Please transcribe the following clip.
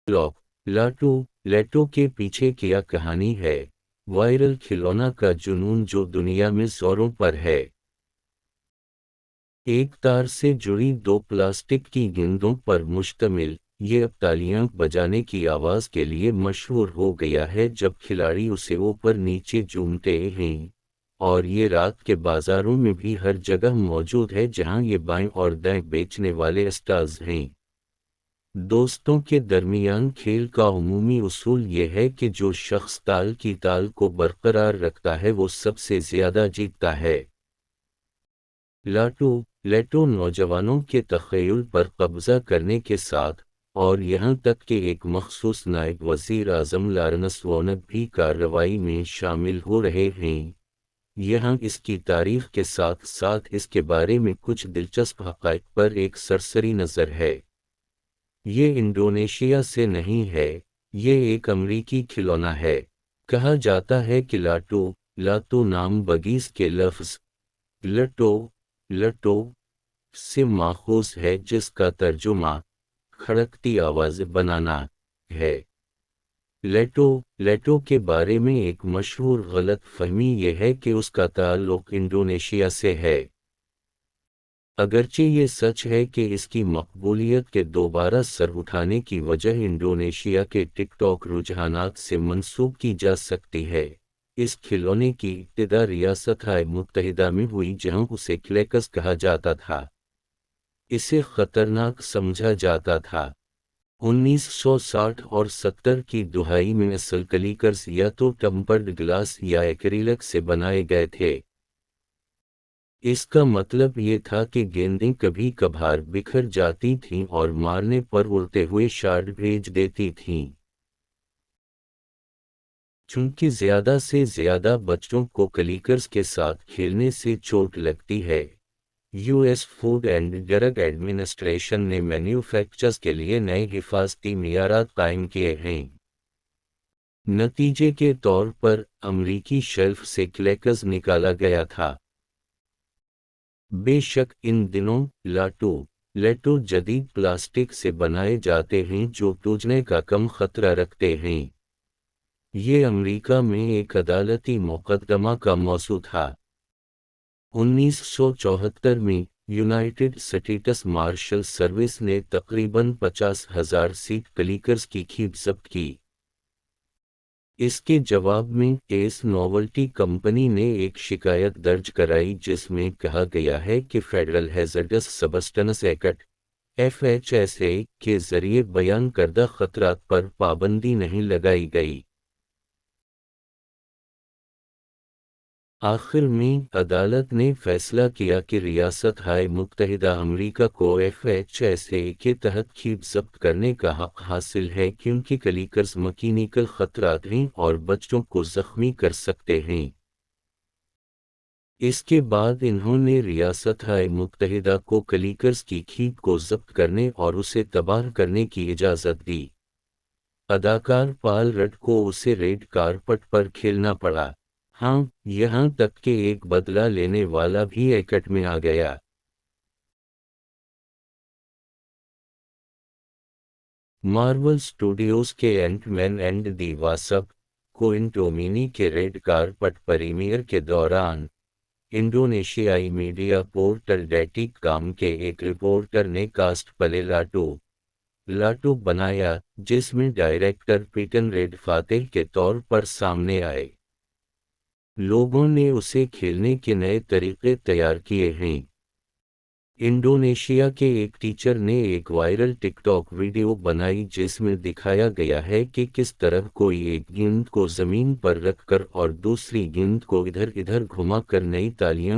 लाटो लेटो के पीछे क्या कहानी है। वायरल खिलौना का जुनून जो दुनिया में जोरों पर है। एक तार से जुड़ी दो प्लास्टिक की गेंदों पर मुश्तमिल ये अब तालियां बजाने की आवाज के लिए मशहूर हो गया है जब खिलाड़ी उसे ऊपर नीचे झूमते हैं। और ये रात के बाजारों में भी हर जगह मौजूद है जहां ये बाएं और दाएं बेचने वाले स्टार्स हैं। दोस्तों के दरमियान खेल का उमूमी उसूल ये है कि जो शख्स ताल की ताल को बरकरार रखता है वो सबसे ज्यादा जीतता है। लाटो लेटो नौजवानों के तख़य्युल पर कब्जा करने के साथ और यहाँ तक कि एक मखसूस नायब वज़ीर आज़म लारेंस वानग भी कार्रवाई में शामिल हो रहे हैं। यहाँ इसकी तारीख के साथ साथ इसके बारे में कुछ दिलचस्प हक़ाइक़ पर एक सरसरी नज़र है। ये इंडोनेशिया से नहीं है, ये एक अमरीकी खिलौना है। कहा जाता है कि लाटो नाम बगीस के लफ्ज़ लटो से माखूज है जिसका तर्जुमा खड़कती आवाज़ बनाना है। लेटो के बारे में एक मशहूर गलत फहमी यह है कि उसका ताल्लुक इंडोनेशिया से है। अगरचे ये सच है कि इसकी मकबूलियत के दोबारा सर उठाने की वजह इंडोनेशिया के टिकटॉक रुझानात से मंसूब की जा सकती है। इस खिलौने की इब्तिदा रियासत-ए मुत्तहिदा में हुई जहां उसे क्लेकस कहा जाता था। इसे खतरनाक समझा जाता था। 1960 और 70 की दुहाई में असल क्लिकर्स या तो टेम्पर्ड ग्लास या एक्रिलिक से बनाए गए थे। इसका मतलब ये था कि गेंदें कभी कभार बिखर जाती थीं और मारने पर उड़ते हुए शार्ट भेज देती थीं। चूंकि ज्यादा से ज्यादा बच्चों को क्लिकर्स के साथ खेलने से चोट लगती है, US food and drug administration ने मैन्युफैक्चरर्स के लिए नए हिफाजती मियारात कायम किए हैं। नतीजे के तौर पर अमरीकी शेल्फ से क्लेकर्स निकाला गया था। बेशक इन दिनों लेटो जदीद प्लास्टिक से बनाए जाते हैं जो टूटने का कम खतरा रखते हैं। ये अमेरिका में एक अदालती मुकदमा का मौजू था। 1974 में यूनाइटेड स्टेट्स मार्शल सर्विस ने तकरीबन 50,000 सीट क्लिकर्स की खेप जब्त की। इसके जवाब में एस नोवेल्टी कंपनी ने एक शिकायत दर्ज कराई जिसमें कहा गया है कि फेडरल हैज़र्डस सबस्टेंस एक्ट (FHSA) के जरिए बयान करदा खतरात पर पाबंदी नहीं लगाई गई। आखिर में अदालत ने फैसला किया कि रियासत-ए मुत्तहिदा अमेरिका को FHSA के तहत खेप जब्त करने का हक हासिल है क्योंकि क्लिकर्स मैकेनिकल खतरात हैं और बच्चों को जख्मी कर सकते हैं। इसके बाद इन्होंने रियासत-ए मुत्तहिदा को क्लिकर्स की खेप को जब्त करने और उसे तबाह करने की इजाज़त दी। अदाकार पॉल रड को उसे रेड कार्पेट पर खेलना पड़ा। हाँ, यहाँ तक कि एक बदला लेने वाला भी एक्ट में आ गया। मार्वल स्टूडियोज के एंट-मैन एंड दी वास्प: क्विंटोमिनी के रेड कार्पेट प्रीमियर के दौरान इंडोनेशियाई मीडिया पोर्टल डेटिक काम के एक रिपोर्टर ने कास्ट प्ले लाटो बनाया जिसमें डायरेक्टर पीटर रेड फातेह के तौर पर सामने आए। लोगों ने उसे खेलने के नए तरीके तैयार किए हैं। इंडोनेशिया के एक टीचर ने एक वायरल टिकटॉक वीडियो बनाई जिसमें दिखाया गया है कि किस तरह कोई एक गेंद को जमीन पर रखकर और दूसरी गेंद को इधर-इधर घुमाकर नई तालियां